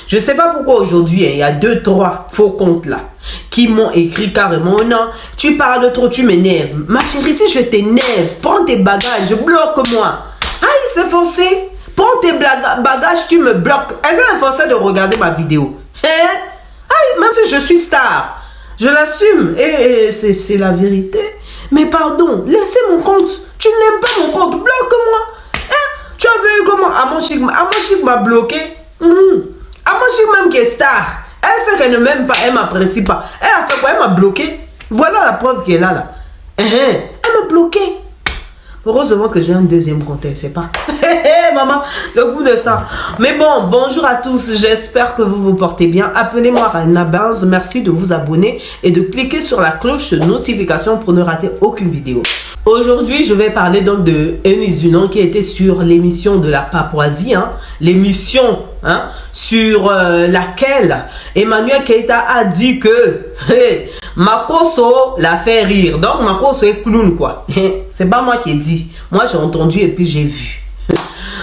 Je sais pas pourquoi aujourd'hui, il y a 2-3 faux comptes là qui m'ont écrit carrément, non, tu parles trop, tu m'énerves. Ma chérie, si je t'énerve, prends tes bagages, bloque-moi. Ah, il s'est forcé. Prends tes bagages, tu me bloques. Elle s'est forcée de regarder ma vidéo. Hein? Ah, même si je suis star, je l'assume. Et c'est la vérité. Mais pardon, laissez mon compte. Tu n'aimes pas mon compte, bloque-moi. Hein? Tu as vu comment Amonchick m'a bloqué? Amonchick même qui est star. Elle sait qu'elle ne m'aime pas, elle ne m'apprécie pas. Elle a fait quoi? Elle m'a bloqué. Voilà la preuve qui est là. Elle m'a bloqué. Heureusement que j'ai un deuxième compte, elle ne sait pas. Maman, le goût de ça. Mais bon, bonjour à tous. J'espère que vous vous portez bien. Appelez-moi Raina Benz. Merci de vous abonner et de cliquer sur la cloche de notification pour ne rater aucune vidéo. Aujourd'hui, je vais parler donc de Eunice Dunant qui était sur l'émission de la Papouasie, l'émission sur laquelle Emmanuel Keïta a dit que Makosso l'a fait rire. Donc Makosso est clown quoi. C'est pas moi qui ai dit. Moi j'ai entendu et puis j'ai vu.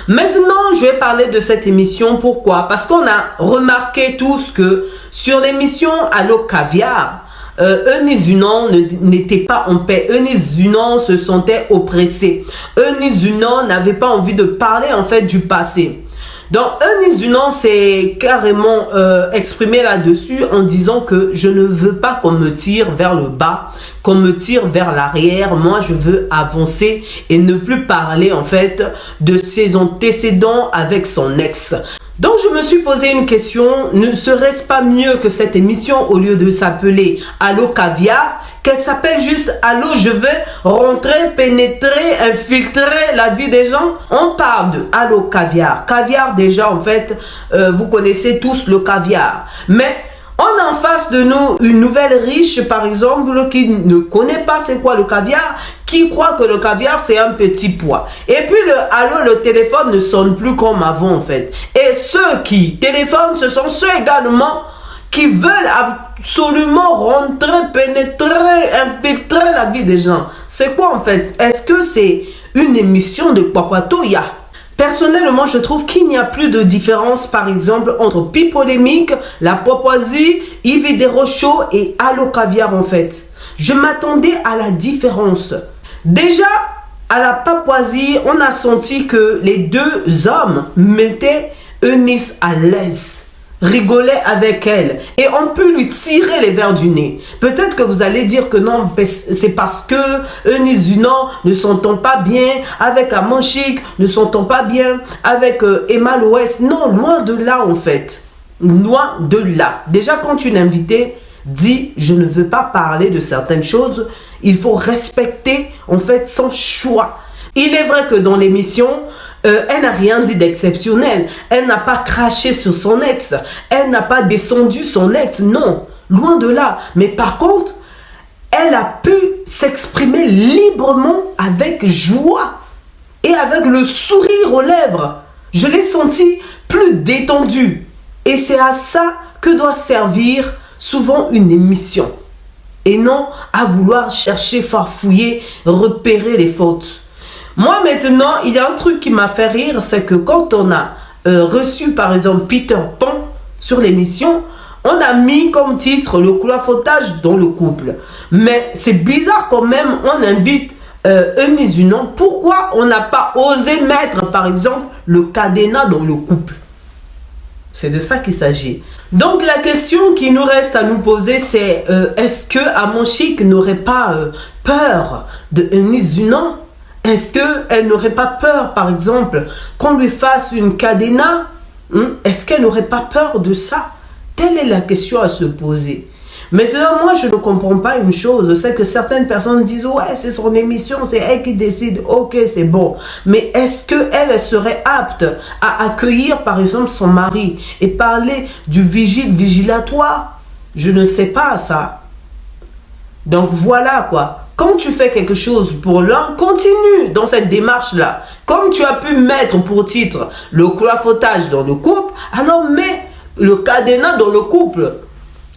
Maintenant, je vais parler de cette émission. Pourquoi? Parce qu'on a remarqué tous que sur l'émission Allo Caviar, Eunice Dunant n'était pas en paix. Eunice Dunant se sentait oppressée. Eunice Dunant n'avait pas envie de parler en fait du passé. Donc Eunice Dunant s'est carrément exprimé là-dessus en disant que je ne veux pas qu'on me tire vers le bas, qu'on me tire vers l'arrière. Moi je veux avancer et ne plus parler en fait de ses antécédents avec son ex. Donc je me suis posé une question, ne serait-ce pas mieux que cette émission, au lieu de s'appeler Allo Caviar, qu'elle s'appelle juste Allo, je vais rentrer, pénétrer, infiltrer la vie des gens? On parle de Allo Caviar. Caviar déjà en fait, vous connaissez tous le caviar. Mais on a en face de nous une nouvelle riche par exemple qui ne connaît pas c'est quoi le caviar, qui croit que le caviar c'est un petit pois. Et puis le téléphone ne sonne plus comme avant en fait. Et ceux qui téléphonent, ce sont ceux également qui veulent absolument rentrer, pénétrer, infiltrer la vie des gens. C'est quoi en fait? Est-ce que c'est une émission de Papatoya? Personnellement, je trouve qu'il n'y a plus de différence, par exemple, entre Pipolémique, la Papouasie, Yves Desrochaux et Allo Caviar, en fait. Je m'attendais à la différence. Déjà, à la Papouasie, on a senti que les deux hommes mettaient Eunice à l'aise, rigolaient avec elle et on peut lui tirer les verres du nez. Peut-être que vous allez dire que non, c'est parce que Eunice Dunant ne s'entend pas bien avec Amonchick, ne s'entend pas bien avec Emma Loès. Non, loin de là en fait. Loin de là. Déjà quand une invitée dit je ne veux pas parler de certaines choses, il faut respecter en fait son choix. Il est vrai que dans l'émission, elle n'a rien dit d'exceptionnel. Elle n'a pas craché sur son ex. Elle n'a pas descendu son ex. Non, loin de là. Mais par contre, elle a pu s'exprimer librement avec joie et avec le sourire aux lèvres. Je l'ai senti plus détendue. Et c'est à ça que doit servir souvent une émission. Et non à vouloir chercher, farfouiller, repérer les fautes. Moi maintenant, il y a un truc qui m'a fait rire, c'est que quand on a reçu par exemple Peter Pan sur l'émission, on a mis comme titre le clapotage dans le couple. Mais c'est bizarre quand même, on invite Eunice Dunant. Pourquoi on n'a pas osé mettre par exemple le cadenas dans le couple? C'est de ça qu'il s'agit. Donc la question qui nous reste à nous poser, c'est est-ce que Amonchick n'aurait pas peur de Eunice Dunant? Est-ce qu'elle n'aurait pas peur, par exemple, qu'on lui fasse une cadenas? Est-ce qu'elle n'aurait pas peur de ça? Telle est la question à se poser. Maintenant, moi, je ne comprends pas une chose. C'est que certaines personnes disent, ouais, c'est son émission, c'est elle qui décide. Ok, c'est bon. Mais est-ce qu'elle serait apte à accueillir, par exemple, son mari et parler du vigile vigilatoire? Je ne sais pas ça. Donc, voilà quoi. Quand tu fais quelque chose pour l'un, continue dans cette démarche-là. Comme tu as pu mettre pour titre le clapotage dans le couple, alors mets le cadenas dans le couple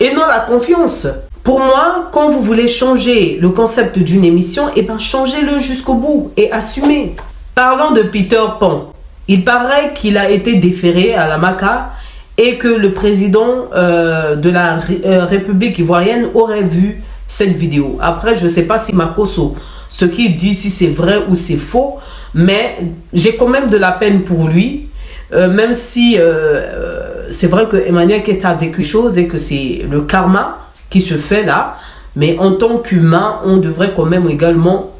et non la confiance. Pour moi, quand vous voulez changer le concept d'une émission, eh ben changez-le jusqu'au bout et assumez. Parlons de Peter Pan. Il paraît qu'il a été déféré à la MACA et que le président de la République ivoirienne aurait vu cette vidéo. Après, je ne sais pas si Makosso, ce qu'il dit, si c'est vrai ou c'est faux, mais j'ai quand même de la peine pour lui, même si c'est vrai que Emmanuel Keita a vécu chose et que c'est le karma qui se fait là, mais en tant qu'humain, on devrait quand même également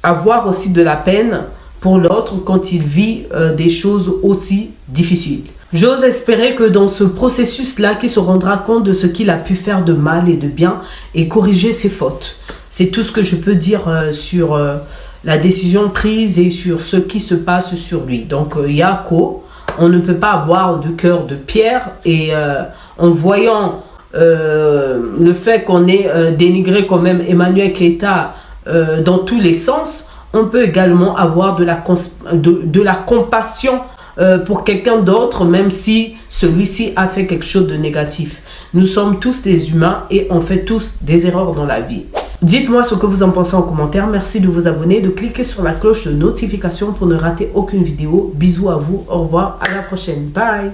avoir aussi de la peine pour l'autre quand il vit des choses aussi difficiles. J'ose espérer que dans ce processus-là, qu'il se rendra compte de ce qu'il a pu faire de mal et de bien et corriger ses fautes. C'est tout ce que je peux dire sur la décision prise et sur ce qui se passe sur lui. Donc, Yako, on ne peut pas avoir de cœur de pierre et en voyant le fait qu'on ait dénigré quand même Emmanuel Keita dans tous les sens, on peut également avoir de la compassion pour quelqu'un d'autre, même si celui-ci a fait quelque chose de négatif. Nous sommes tous des humains et on fait tous des erreurs dans la vie. Dites-moi ce que vous en pensez en commentaire. Merci de vous abonner, de cliquer sur la cloche de notification pour ne rater aucune vidéo. Bisous à vous, au revoir, à la prochaine. Bye!